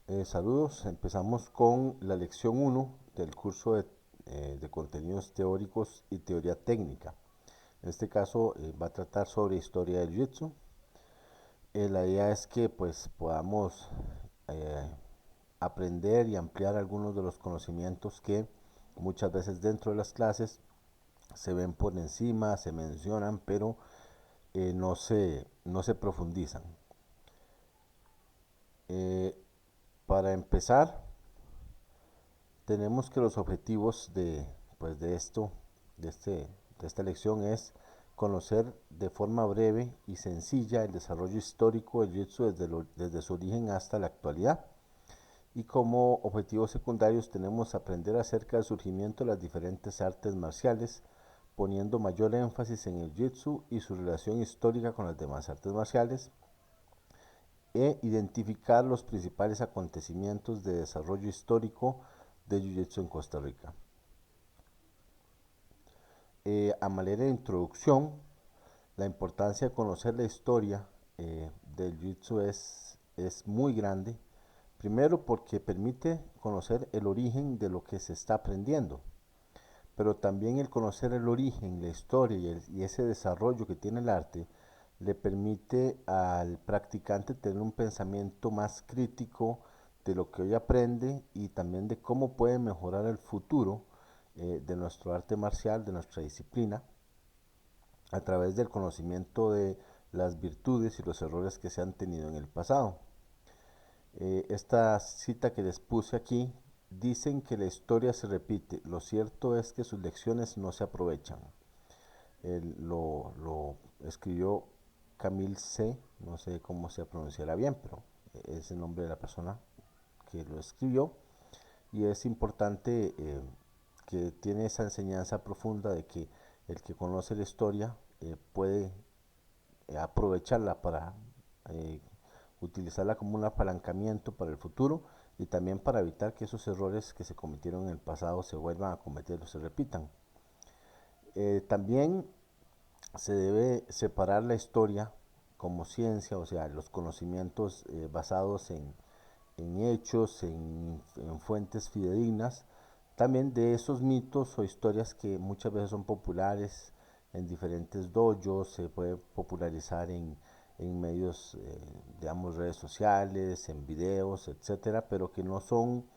Saludos, empezamos con la lección uno del curso de contenidos teóricos y teoría técnica. En este caso va a tratar sobre historia del Jiu-Jitsu. La idea es que pues podamos eh, aprender y ampliar algunos de los conocimientos que muchas veces dentro de las clases se ven por encima, se mencionan, pero no se profundizan. Eh, para empezar, tenemos que los objetivos pues de esto, de, este, de esta lección es conocer de forma breve y sencilla el desarrollo histórico del Jiu-Jitsu desde su origen hasta la actualidad. Y como objetivos secundarios tenemos aprender acerca del surgimiento de las diferentes artes marciales, poniendo mayor énfasis en el Jiu-Jitsu y su relación histórica con las demás artes marciales, e identificar los principales acontecimientos de desarrollo histórico de Jiu-Jitsu en Costa Rica. A manera de introducción, la importancia de conocer la historia del Jiu-Jitsu es muy grande. Primero porque permite conocer el origen de lo que se está aprendiendo, pero también el conocer el origen, la historia y ese desarrollo que tiene el arte le permite al practicante tener un pensamiento más crítico de lo que hoy aprende y también de cómo puede mejorar el futuro de nuestro arte marcial, de nuestra disciplina, a través del conocimiento de las virtudes y los errores que se han tenido en el pasado. Esta cita que les puse aquí, dicen que la historia se repite, lo cierto es que sus lecciones no se aprovechan. Lo escribió Camille C., no sé cómo se pronunciará bien, pero es el nombre de la persona que lo escribió, y es importante que tiene esa enseñanza profunda de que el que conoce la historia puede aprovecharla para eh, utilizarla como un apalancamiento para el futuro y también para evitar que esos errores que se cometieron en el pasado se vuelvan a cometer o se repitan. También se debe separar la historia como ciencia, o sea, los conocimientos basados en hechos, en fuentes fidedignas, también de esos mitos o historias que muchas veces son populares en diferentes dojos, se puede popularizar en medios, digamos, redes sociales, en videos, etcétera, pero que no son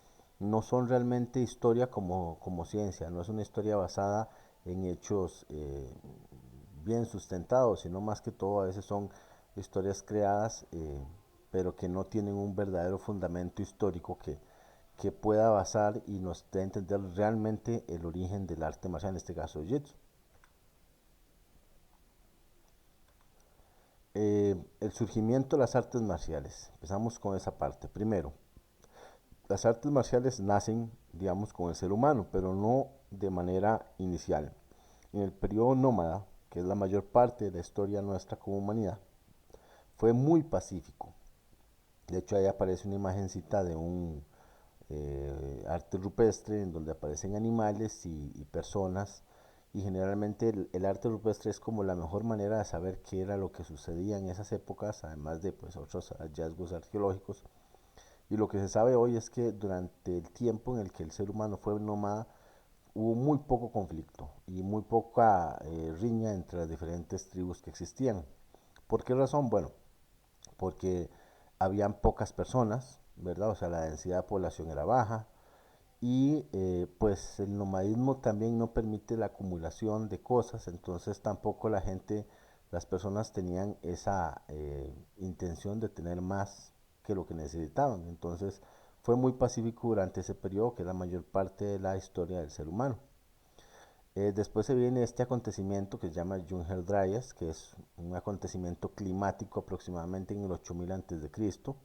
realmente historia como ciencia, no es una historia basada en hechos bien sustentados, sino más que todo a veces son historias creadas, pero que no tienen un verdadero fundamento histórico que pueda basar y nos dé a entender realmente el origen del arte marcial, en este caso Jiu-Jitsu. El surgimiento de las artes marciales. Empezamos con esa parte. Primero, las artes marciales nacen, digamos, con el ser humano, pero no de manera inicial. En el periodo nómada, que es la mayor parte de la historia nuestra como humanidad, fue muy pacífico. De hecho, ahí aparece una imagencita de un arte rupestre en donde aparecen animales y personas, y generalmente el arte rupestre es como la mejor manera de saber qué era lo que sucedía en esas épocas, además de pues, otros hallazgos arqueológicos. Y lo que se sabe hoy es que durante el tiempo en el que el ser humano fue nómada, hubo muy poco conflicto y muy poca riña entre las diferentes tribus que existían. ¿Por qué razón? Bueno, porque habían pocas personas, ¿verdad? O sea, la densidad de población era baja y pues el nomadismo también no permite la acumulación de cosas, entonces tampoco las personas tenían esa intención de tener más que lo que necesitaban, entonces fue muy pacífico durante ese periodo que es la mayor parte de la historia del ser humano. Después se viene este acontecimiento que se llama Junger Dryas, que es un acontecimiento climático aproximadamente en el 8000 a.C.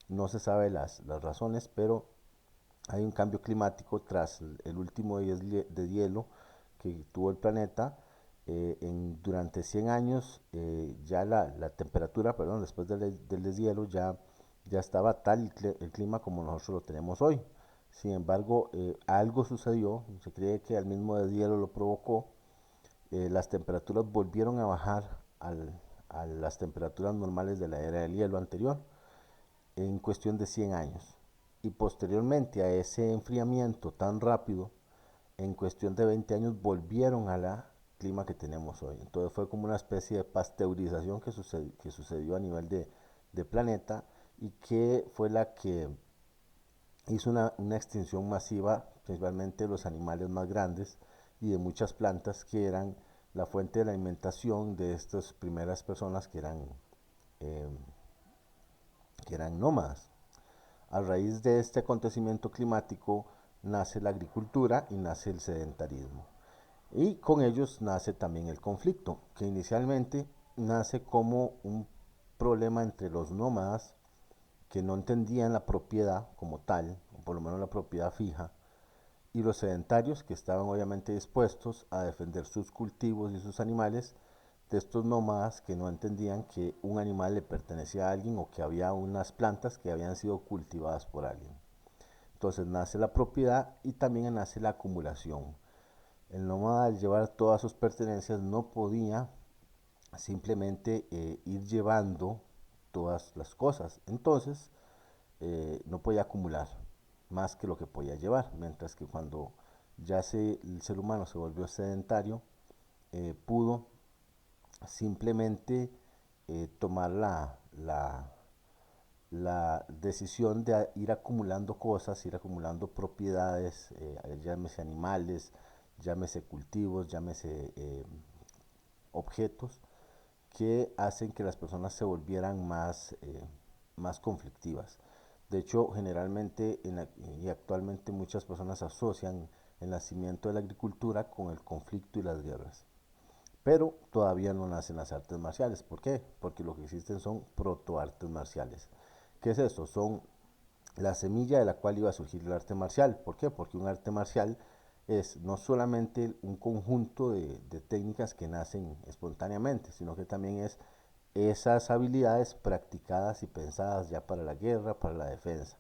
No se sabe las razones, pero hay un cambio climático tras el último de hielo que tuvo el planeta. Durante 100 años ya la temperatura, perdón, después del deshielo ya estaba tal el clima como nosotros lo tenemos hoy. Sin embargo, algo sucedió, se cree que al mismo deshielo lo provocó, las temperaturas volvieron a bajar a las temperaturas normales de la era del hielo anterior en cuestión de 100 años. y posteriormente a ese enfriamiento tan rápido, en cuestión de 20 años volvieron a la clima que tenemos hoy. Entonces fue como una especie de pasteurización que sucedió a nivel de planeta y que fue la que hizo una extinción masiva, principalmente de los animales más grandes y de muchas plantas que eran la fuente de la alimentación de estas primeras personas eh, que eran nómadas. A raíz de este acontecimiento climático nace la agricultura y nace el sedentarismo. Y con ellos nace también el conflicto, que inicialmente nace como un problema entre los nómadas que no entendían la propiedad como tal, o por lo menos la propiedad fija, y los sedentarios que estaban obviamente dispuestos a defender sus cultivos y sus animales de estos nómadas que no entendían que un animal le pertenecía a alguien o que había unas plantas que habían sido cultivadas por alguien. Entonces nace la propiedad y también nace la acumulación. El nómada al llevar todas sus pertenencias no podía simplemente ir llevando todas las cosas. Entonces no podía acumular más que lo que podía llevar, mientras que cuando el ser humano se volvió sedentario, pudo simplemente tomar la decisión de ir acumulando cosas, ir acumulando propiedades, llámese animales, llámese cultivos, llámese objetos, que hacen que las personas se volvieran más conflictivas. De hecho, generalmente y actualmente muchas personas asocian el nacimiento de la agricultura con el conflicto y las guerras. Pero todavía no nacen las artes marciales. ¿Por qué? Porque lo que existen son protoartes marciales. ¿Qué es esto? Son la semilla de la cual iba a surgir el arte marcial. ¿Por qué? Porque un arte marcial es no solamente un conjunto de técnicas que nacen espontáneamente, sino que también es esas habilidades practicadas y pensadas ya para la guerra, para la defensa.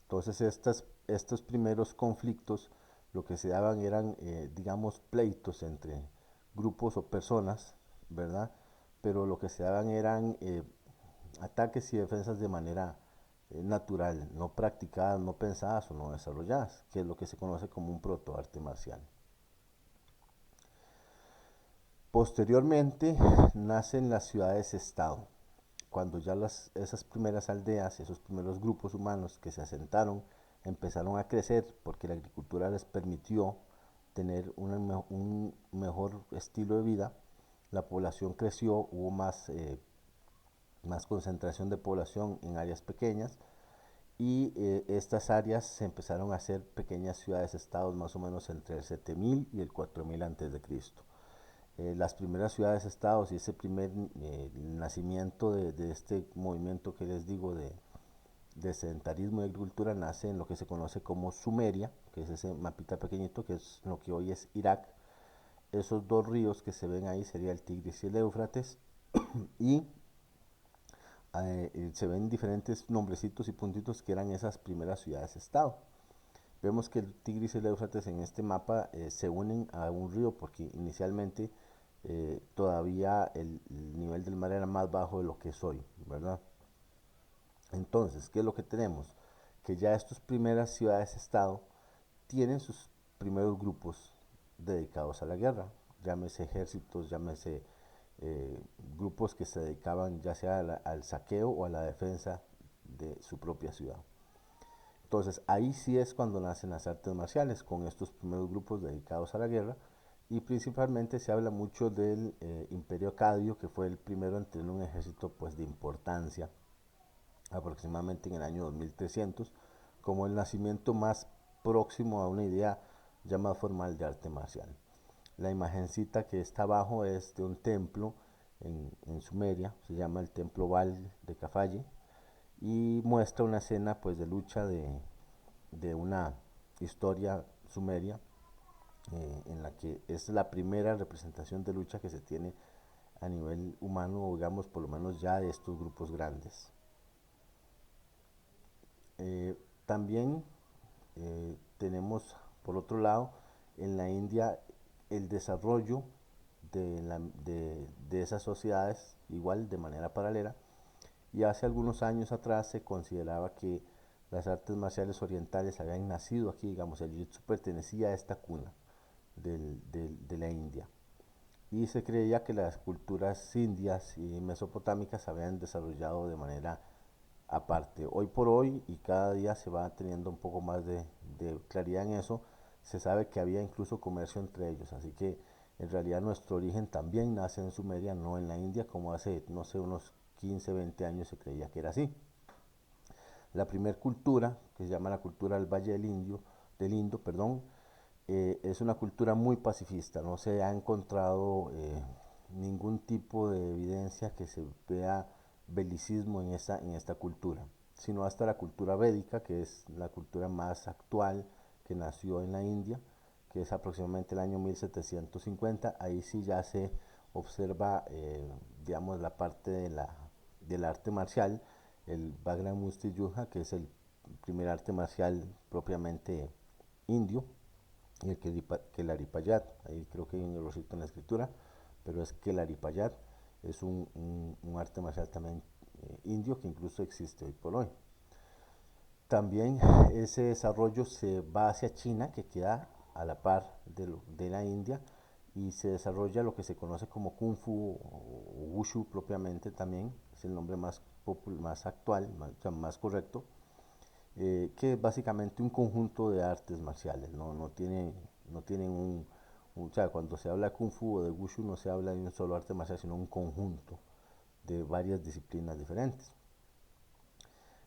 Entonces estos primeros conflictos lo que se daban eran, digamos, pleitos entre grupos o personas, ¿verdad? Pero lo que se daban eran ataques y defensas de manera natural, no practicadas, no pensadas o no desarrolladas, que es lo que se conoce como un protoarte marcial. Posteriormente nacen las ciudades-estado, cuando ya esas primeras aldeas, esos primeros grupos humanos que se asentaron, empezaron a crecer porque la agricultura les permitió tener un mejor estilo de vida, la población creció, hubo más concentración de población en áreas pequeñas y estas áreas se empezaron a hacer pequeñas ciudades-estados más o menos entre el 7000 y el 4000 antes de Cristo. Las primeras ciudades-estados y ese primer nacimiento de este movimiento que les digo de sedentarismo y agricultura nace en lo que se conoce como Sumeria, que es ese mapita pequeñito que es lo que hoy es Irak. Esos dos ríos que se ven ahí sería el Tigris y el Éufrates y se ven diferentes nombrecitos y puntitos que eran esas primeras ciudades-estado. Vemos que el Tigris y el Éufrates en este mapa se unen a un río porque inicialmente todavía el nivel del mar era más bajo de lo que es hoy, ¿verdad? Entonces, ¿qué es lo que tenemos? Que ya estas primeras ciudades-estado tienen sus primeros grupos dedicados a la guerra, llámese ejércitos, llámese grupos que se dedicaban ya sea al saqueo o a la defensa de su propia ciudad. Entonces ahí sí es cuando nacen las artes marciales, con estos primeros grupos dedicados a la guerra, y principalmente se habla mucho del Imperio Acadio, que fue el primero en tener un ejército pues de importancia, aproximadamente en el año 2300, como el nacimiento más próximo a una idea ya más formal de arte marcial. La imagencita que está abajo es de un templo en Sumeria, se llama el Templo Baal de Cafalle, y muestra una escena pues de lucha de una historia sumeria en la que es la primera representación de lucha que se tiene a nivel humano, digamos por lo menos ya de estos grupos grandes. También tenemos por otro lado en la India el desarrollo de esas sociedades igual de manera paralela, y hace algunos años atrás se consideraba que las artes marciales orientales habían nacido aquí, digamos, el jiu-jitsu pertenecía a esta cuna de la India. Y se creía que las culturas indias y mesopotámicas se habían desarrollado de manera aparte. Hoy por hoy, y cada día se va teniendo un poco más de claridad en eso, se sabe que había incluso comercio entre ellos, así que en realidad nuestro origen también nace en Sumeria, no en la India, como hace, no sé, unos 15, 20 años se creía que era así. La primera cultura, que se llama la cultura del Valle del Indo, perdón, es una cultura muy pacifista, no se ha encontrado ningún tipo de evidencia que se vea belicismo en esta cultura, sino hasta la cultura védica, que es la cultura más actual que nació en la India, que es aproximadamente el año 1750, ahí sí ya se observa, digamos, la parte del arte marcial, el Bhagavad Musti Yuja, que es el primer arte marcial propiamente indio, y el Kelaripayat, ahí creo que hay un errorcito en la escritura, pero es Kelaripayat, es un arte marcial también indio que incluso existe hoy por hoy. También ese desarrollo se va hacia China, que queda a la par de la India, y se desarrolla lo que se conoce como Kung Fu o Wushu propiamente también, es el nombre más actual, más correcto, que es básicamente un conjunto de artes marciales, no tienen o sea, cuando se habla de Kung Fu o de Wushu no se habla de un solo arte marcial, sino un conjunto de varias disciplinas diferentes.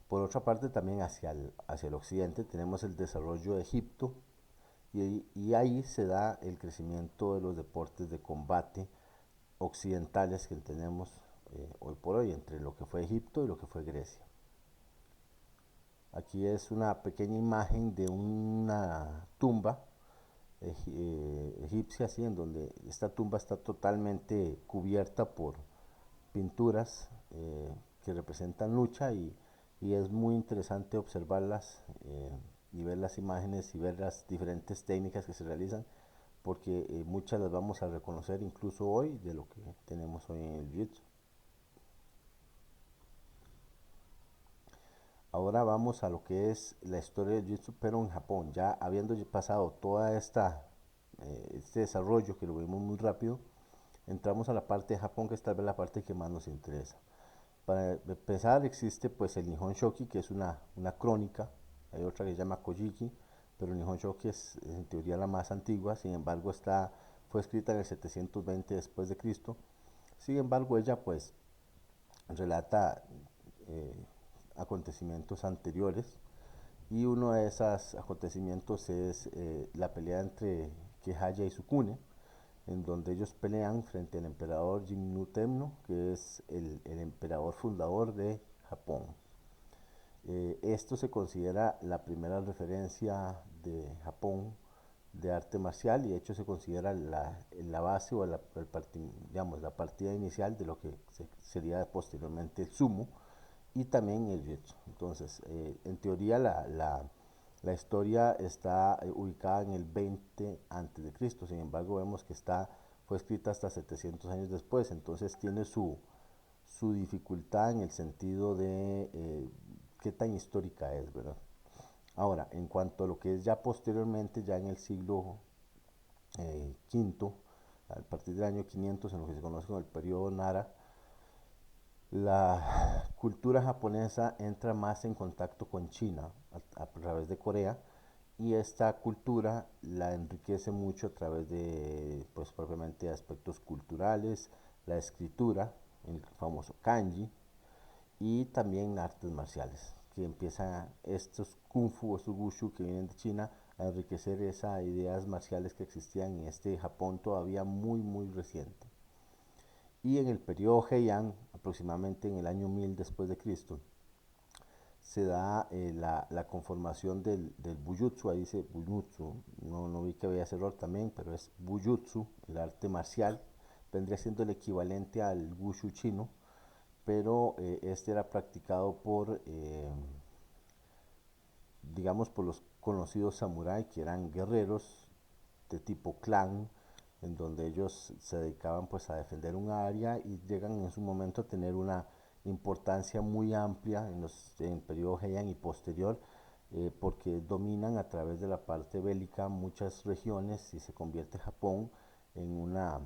Por otra parte, también hacia el occidente tenemos el desarrollo de Egipto y ahí se da el crecimiento de los deportes de combate occidentales que tenemos hoy por hoy entre lo que fue Egipto y lo que fue Grecia. Aquí es una pequeña imagen de una tumba egipcia, así, en donde esta tumba está totalmente cubierta por pinturas que representan lucha y es muy interesante observarlas y ver las imágenes y ver las diferentes técnicas que se realizan porque muchas las vamos a reconocer incluso hoy de lo que tenemos hoy en el jiu-jitsu. Ahora vamos a lo que es la historia del jiu-jitsu pero en Japón, ya habiendo pasado toda este desarrollo que lo vimos muy rápido, entramos a la parte de Japón que es tal vez la parte que más nos interesa. Para empezar existe pues el Nihon Shoki, que es una crónica, hay otra que se llama Kojiki, pero el Nihon Shoki es en teoría la más antigua, sin embargo fue escrita en el 720 después de Cristo. Sin embargo ella pues relata eh, acontecimientos anteriores y uno de esos acontecimientos es la pelea entre Kehaya y Sukune, en donde ellos pelean frente al emperador Jimmu Tenno, que es el emperador fundador de Japón. Esto se considera la primera referencia de Japón de arte marcial y de hecho se considera la base o digamos, la partida inicial de lo que sería posteriormente el sumo y también el jiu-jitsu. Entonces, en teoría la historia está ubicada en el 20 antes de Cristo, sin embargo vemos que fue escrita hasta 700 años después, entonces tiene su dificultad en el sentido de qué tan histórica es, ¿verdad? Ahora, en cuanto a lo que es ya posteriormente, ya en el siglo V, a partir del año 500, en lo que se conoce como el periodo Nara, la cultura japonesa entra más en contacto con China a través de Corea y esta cultura la enriquece mucho a través de, pues propiamente aspectos culturales, la escritura, el famoso kanji, y también artes marciales, que empiezan estos kung fu, estos wushu que vienen de China a enriquecer esas ideas marciales que existían en este Japón todavía muy reciente. Y en el periodo Heian, aproximadamente en el año 1000 después de Cristo, se da la conformación del Bujutsu, ahí dice Bujutsu, no vi que había ese error también, pero es Bujutsu, el arte marcial, vendría siendo el equivalente al Wushu chino, pero este era practicado digamos, por los conocidos samuráis, que eran guerreros de tipo clan, en donde ellos se dedicaban pues a defender un área y llegan en su momento a tener una importancia muy amplia en el periodo Heian y posterior, porque dominan a través de la parte bélica muchas regiones y se convierte Japón en, una,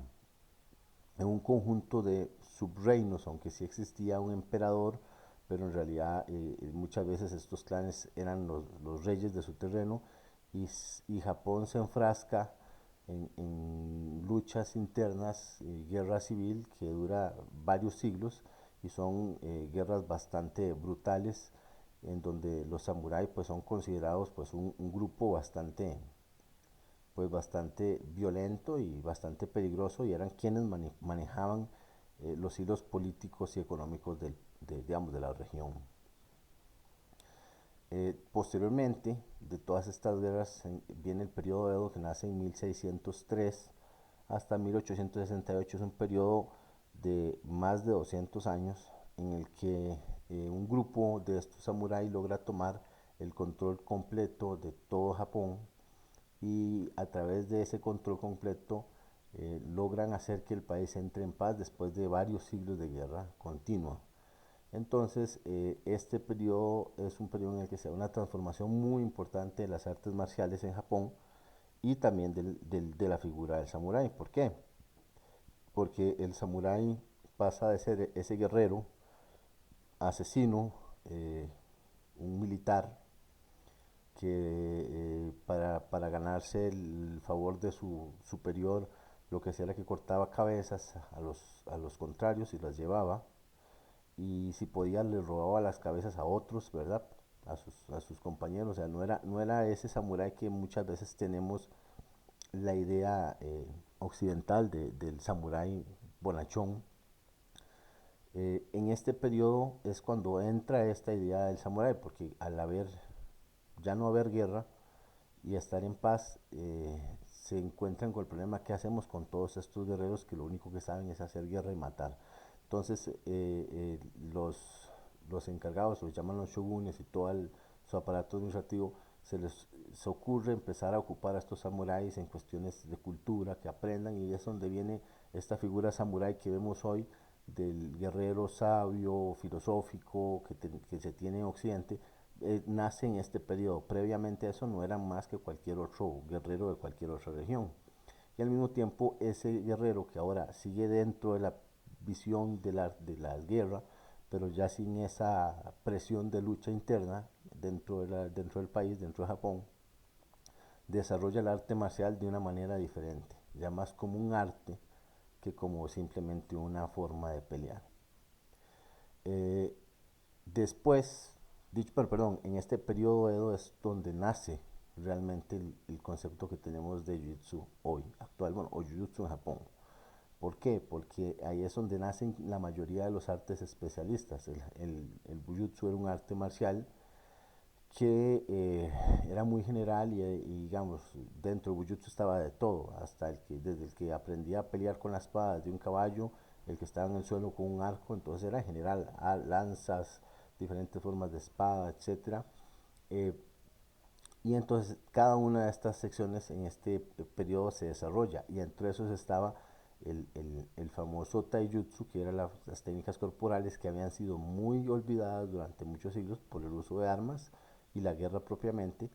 en un conjunto de subreinos, aunque sí existía un emperador, pero en realidad muchas veces estos clanes eran los reyes de su terreno y Japón se enfrasca en luchas internas, guerra civil que dura varios siglos y son guerras bastante brutales en donde los samuráis pues son considerados pues un grupo bastante violento y bastante peligroso y eran quienes manejaban los hilos políticos y económicos digamos, de la región. Posteriormente, de todas estas guerras, viene el periodo Edo que nace en 1603 hasta 1868. Es un periodo de más de 200 años en el que un grupo de estos samuráis logra tomar el control completo de todo Japón y a través de ese control completo logran hacer que el país entre en paz después de varios siglos de guerra continua. Entonces, este periodo es un periodo en el que se da una transformación muy importante de las artes marciales en Japón y también de la figura del samurái. ¿Por qué? Porque el samurái pasa de ser ese guerrero, asesino, un militar que para ganarse el favor de su superior lo que hacía era que cortaba cabezas a los contrarios y las llevaba y si podía le robaba las cabezas a otros, ¿verdad? A sus compañeros, o sea, no era ese samurái que muchas veces tenemos la idea occidental del samurái bonachón. En este periodo es cuando entra esta idea del samurái, porque ya no haber guerra y estar en paz, se encuentran con el problema: ¿qué hacemos con todos estos guerreros que lo único que saben es hacer guerra y matar? Entonces, los encargados, los llaman los shogunes y todo su aparato administrativo, se ocurre empezar a ocupar a estos samuráis en cuestiones de cultura, que aprendan, y es donde viene esta figura samurái que vemos hoy del guerrero sabio, filosófico, que se tiene en Occidente. Nace en este periodo. Previamente a eso no eran más que cualquier otro guerrero de cualquier otra región. Y al mismo tiempo ese guerrero que ahora sigue dentro de la visión de la guerra, pero ya sin esa presión de lucha interna dentro del país, dentro de Japón, desarrolla el arte marcial de una manera diferente, ya más como un arte que como simplemente una forma de pelear. Eh, Después, perdón, en este periodo Edo es donde nace realmente el concepto que tenemos de Jiu-Jitsu hoy, actual, bueno, o Jiu-Jitsu en Japón. ¿Por qué? Porque ahí es donde nacen la mayoría de los artes especialistas. El Bujutsu era un arte marcial que era muy general y, digamos, dentro del Bujutsu estaba de todo, desde el que aprendía a pelear con la espada de un caballo, el que estaba en el suelo con un arco, entonces era en general lanzas, diferentes formas de espada, etcétera. Eh, y entonces cada una de estas secciones en este periodo se desarrolla y entre esos estaba el famoso taijutsu, que eran las técnicas corporales que habían sido muy olvidadas durante muchos siglos por el uso de armas y la guerra propiamente,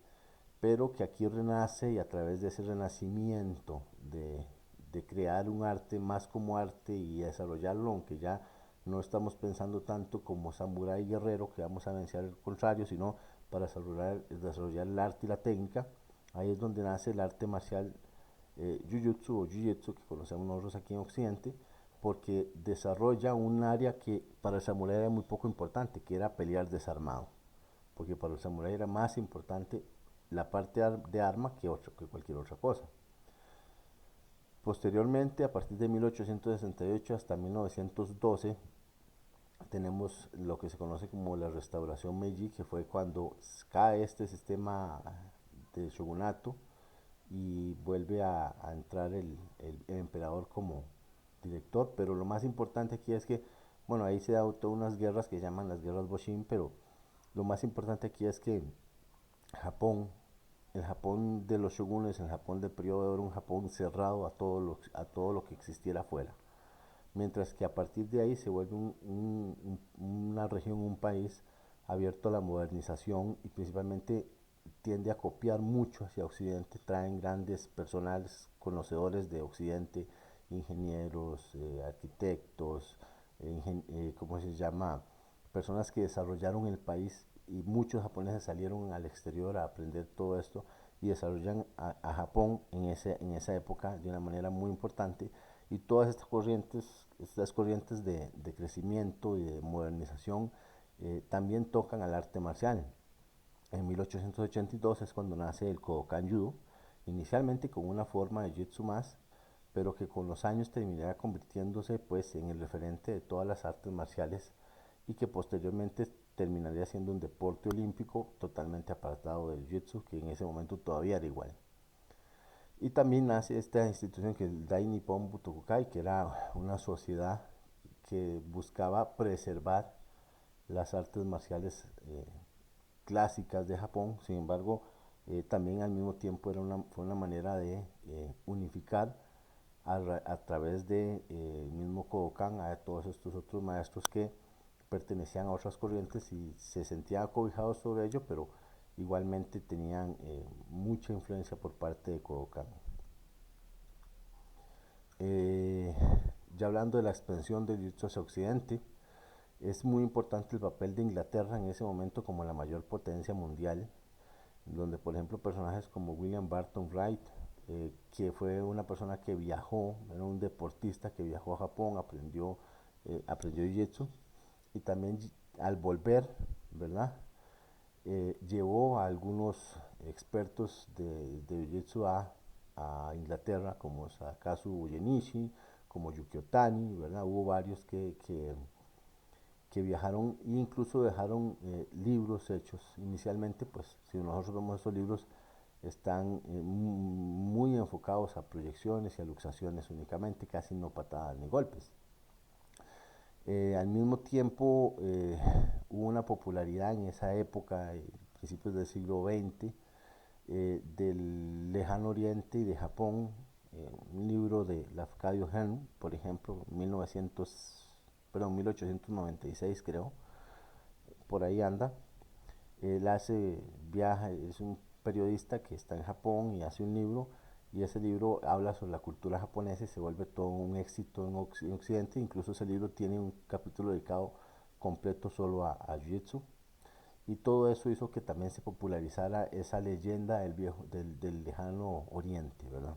pero que aquí renace y a través de ese renacimiento de crear un arte más como arte y desarrollarlo, aunque ya no estamos pensando tanto como samurái guerrero que vamos a vencer al contrario, sino para desarrollar el arte y la técnica. Ahí es donde nace el arte marcial Jujutsu o Jiu-Jitsu que conocemos nosotros aquí en Occidente, porque desarrolla un área que para el samurái era muy poco importante, que era pelear desarmado, porque para el samurái era más importante la parte de arma que cualquier otra cosa. Posteriormente, a partir de 1868 hasta 1912, tenemos lo que se conoce como la restauración Meiji, que fue cuando cae este sistema de shogunato y vuelve a entrar el emperador como director. Pero lo más importante aquí es que, bueno, ahí se da todas unas guerras que se llaman las guerras Boshin, pero lo más importante aquí es que Japón, el Japón de los shogunes, el Japón del periodo de oro, un Japón cerrado a todo lo que existiera afuera. mientras que a partir de ahí se vuelve una región, un país abierto a la modernización y principalmente tiende a copiar mucho hacia Occidente, traen grandes personales conocedores de Occidente, ingenieros, arquitectos, ¿cómo se llama? Personas que desarrollaron el país y muchos japoneses salieron al exterior a aprender todo esto y desarrollan a Japón en esa época de una manera muy importante y todas estas corrientes de crecimiento y de modernización también tocan al arte marcial. En 1882 es cuando nace el Kodokan Judo, inicialmente con una forma de Jitsu más, pero que con los años terminará convirtiéndose pues en el referente de todas las artes marciales y que posteriormente terminaría siendo un deporte olímpico totalmente apartado del Jiu-Jitsu, que en ese momento todavía era igual. Y también nace esta institución que es el Dai Nippon Butokukai, que era una sociedad que buscaba preservar las artes marciales clásicas de Japón. Sin embargo, también al mismo tiempo fue una manera de unificar a través de mismo Kodokan a todos estos otros maestros que pertenecían a otras corrientes y se sentían acobijados sobre ello, pero igualmente tenían mucha influencia por parte de Kodokan. Eh, ya hablando de la expansión del jiu-jitsu hacia Occidente, es muy importante el papel de Inglaterra en ese momento como la mayor potencia mundial, donde por ejemplo personajes como William Barton Wright, que fue una persona que viajó, era un deportista que viajó a Japón, aprendió jiu-jitsu y también al volver, ¿verdad? Llevó a algunos expertos de jiu-jitsu a Inglaterra, como Sakazu Yenishi, como Yuki Otani, ¿verdad? Hubo varios que viajaron e incluso dejaron libros hechos. Inicialmente, pues, si nosotros vemos estos libros, están muy enfocados a proyecciones y a luxaciones únicamente, casi no patadas ni golpes. Al mismo tiempo, hubo una popularidad en esa época, principios del siglo XX, del lejano oriente y de Japón, un libro de Lafcadio Hearn, por ejemplo, 1896 creo, por ahí anda. Él viaja, es un periodista que está en Japón y hace un libro, y ese libro habla sobre la cultura japonesa y se vuelve todo un éxito en Occidente. Incluso ese libro tiene un capítulo dedicado completo solo a Jiu-Jitsu. Y todo eso hizo que también se popularizara esa leyenda del lejano oriente, ¿verdad?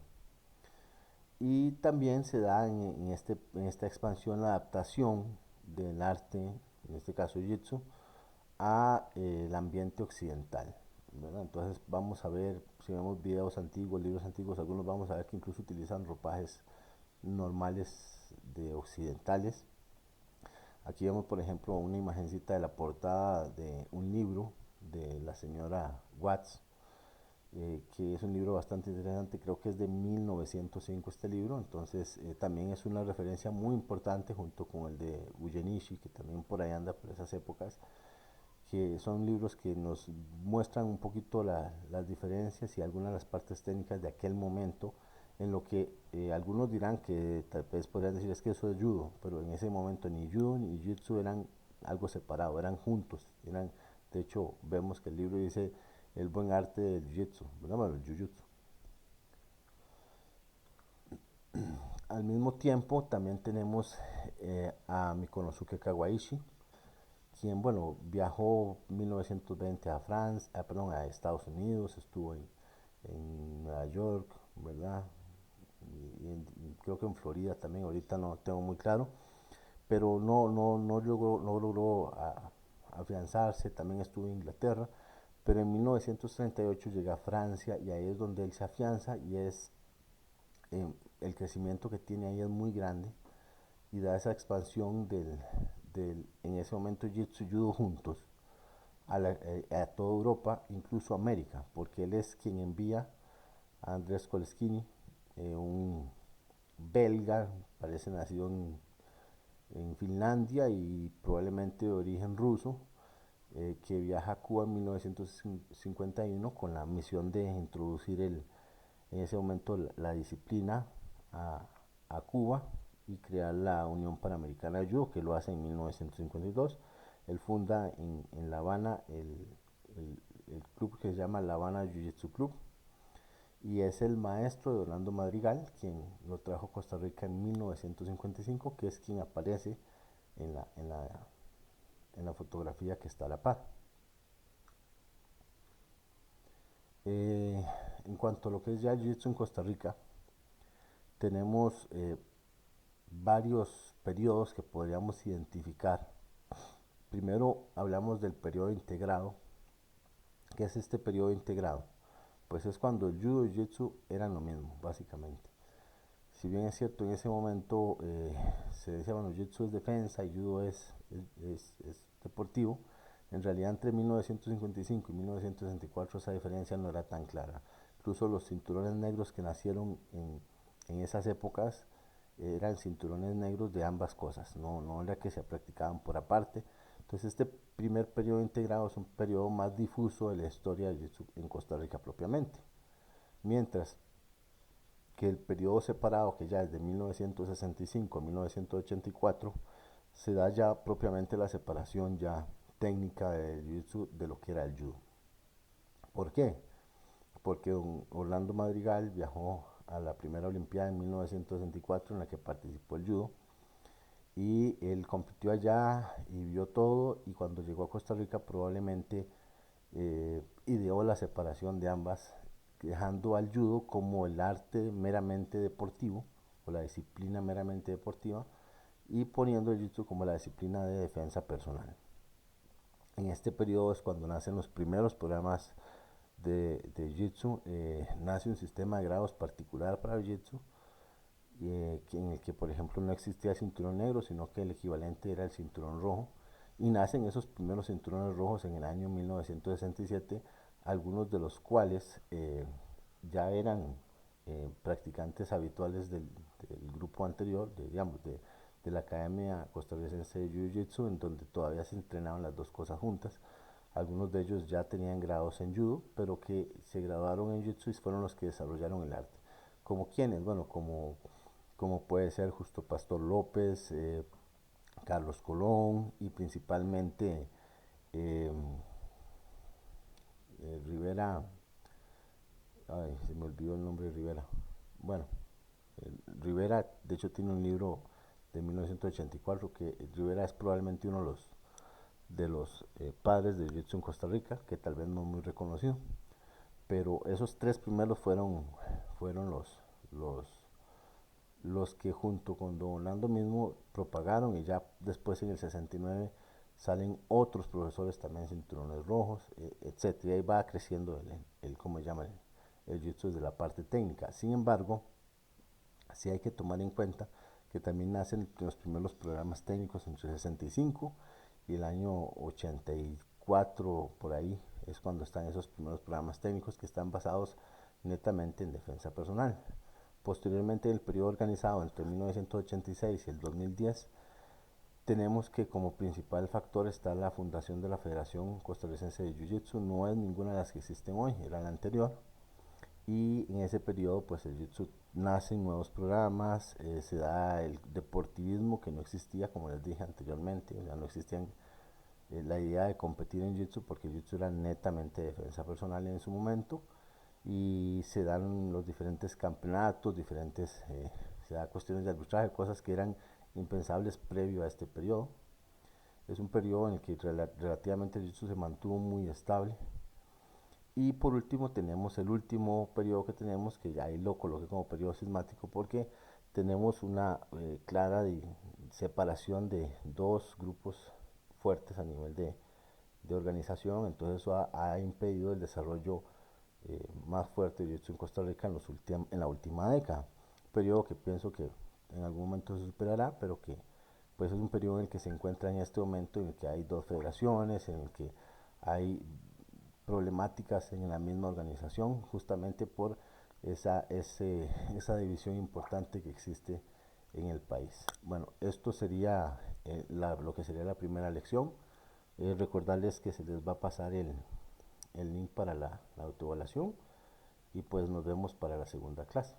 Y también se da en esta expansión la adaptación del arte, en este caso Jiu-Jitsu, a el ambiente occidental, ¿verdad? Entonces vamos a ver, si vemos videos antiguos, libros antiguos, algunos vamos a ver que incluso utilizan ropajes normales de occidentales. Aquí vemos, por ejemplo, una imagencita de la portada de un libro de la señora Watts, que es un libro bastante interesante, creo que es de 1905 este libro, entonces también es una referencia muy importante junto con el de Uyenishi, que también por ahí anda por esas épocas, que son libros que nos muestran un poquito las diferencias y algunas de las partes técnicas de aquel momento, en lo que algunos dirán que tal vez podrían decir es que eso es judo, pero en ese momento ni judo ni jiu-jitsu eran algo separado, eran juntos, de hecho vemos que el libro dice el buen arte del jiu-jitsu, bueno, el jiu-jitsu. Al mismo tiempo también tenemos a Mikonosuke Kawaishi, quien, bueno, viajó en 1920 a Francia, perdón, a Estados Unidos, estuvo en Nueva York, ¿verdad? Creo que en Florida también, ahorita no tengo muy claro, pero no logró afianzarse, también estuvo en Inglaterra, pero en 1938 llega a Francia y ahí es donde él se afianza y el crecimiento que tiene ahí es muy grande y da esa expansión en ese momento Jitsu y Judo juntos a toda Europa, incluso América, porque él es quien envía a Andrés Koleschini, un belga, parece nacido en Finlandia y probablemente de origen ruso, que viaja a Cuba en 1951 con la misión de introducir en ese momento la disciplina a, a Cuba y crear la Unión Panamericana de Judo, que lo hace en 1952. Él funda en La Habana el club que se llama La Habana Jiu-Jitsu Club, y es el maestro de Orlando Madrigal quien lo trajo a Costa Rica en 1955, que es quien aparece en la fotografía que está a la par. En cuanto a lo que es ya Jiu-Jitsu en Costa Rica, tenemos varios periodos que podríamos identificar. Primero hablamos del periodo integrado. ¿Qué es este periodo integrado? Pues es cuando el judo y el jiu-jitsu eran lo mismo, básicamente. Si bien es cierto, en ese momento se decía, bueno, jiu-jitsu es defensa y judo es deportivo, en realidad entre 1955 y 1964 esa diferencia no era tan clara. Incluso los cinturones negros que nacieron en esas épocas eran cinturones negros de ambas cosas, no era que se practicaban por aparte. Entonces este primer periodo integrado es un periodo más difuso de la historia del jiu-jitsu en Costa Rica propiamente. Mientras que el periodo separado, que ya es de 1965 a 1984, se da ya propiamente la separación ya técnica del jiu-jitsu de lo que era el judo. ¿Por qué? Porque Orlando Madrigal viajó a la primera Olimpiada en 1964 en la que participó el judo, y él compitió allá y vio todo, y cuando llegó a Costa Rica probablemente ideó la separación de ambas, dejando al judo como el arte meramente deportivo o la disciplina meramente deportiva, y poniendo el jiu-jitsu como la disciplina de defensa personal. En este periodo es cuando nacen los primeros programas de jiu-jitsu. Nace un sistema de grados particular para el jiu-jitsu, en el que por ejemplo no existía el cinturón negro, sino que el equivalente era el cinturón rojo, y nacen esos primeros cinturones rojos en el año 1967, algunos de los cuales ya eran practicantes habituales del grupo anterior, digamos, de la Academia Costarricense de Jiu-Jitsu, en donde todavía se entrenaban las dos cosas juntas. Algunos de ellos ya tenían grados en judo, pero que se graduaron en jiu-jitsu y fueron los que desarrollaron el arte. ¿Como quiénes? Bueno, como puede ser Justo Pastor López, Carlos Colón, y principalmente eh, Rivera. Ay, se me olvidó el nombre de Rivera. Bueno, Rivera de hecho tiene un libro de 1984, que Rivera es probablemente uno de los padres del jiu-jitsu en Costa Rica, que tal vez no es muy reconocido, pero esos tres primeros fueron los que junto con Don Orlando mismo propagaron, y ya después en el 69 salen otros profesores también cinturones rojos, etcétera, y ahí va creciendo ¿cómo se llama? El jiu-jitsu desde la parte técnica. Sin embargo, sí hay que tomar en cuenta que también nacen los primeros programas técnicos entre el 65 y el año 84, por ahí es cuando están esos primeros programas técnicos que están basados netamente en defensa personal. Posteriormente, en el periodo organizado entre 1986 y el 2010, tenemos que como principal factor está la fundación de la Federación Costarricense de Jiu-Jitsu. No es ninguna de las que existen hoy, era la anterior, y en ese periodo pues el jiu-jitsu nacen nuevos programas, se da el deportivismo que no existía, como les dije anteriormente, ya no existían la idea de competir en jiu-jitsu, porque el jiu-jitsu era netamente defensa personal en su momento, y se dan los diferentes campeonatos, se da cuestiones de arbitraje, cosas que eran impensables previo a este periodo. Es un periodo en el que relativamente el jiu-jitsu se mantuvo muy estable. Y por último tenemos el último periodo que tenemos, que ya ahí lo coloqué como periodo sismático, porque tenemos una clara separación de dos grupos fuertes a nivel de organización. Entonces eso ha impedido el desarrollo más fuerte de jiu-jitsu en Costa Rica en la última década. Un periodo que pienso que en algún momento se superará, pero que pues es un periodo en el que se encuentra en este momento, en el que hay dos federaciones, en el que hay problemáticas en la misma organización, justamente por esa división importante que existe en el país. Bueno, esto sería lo que sería la primera lección. Recordarles que se les va a pasar el link para la autoevaluación, y pues nos vemos para la segunda clase.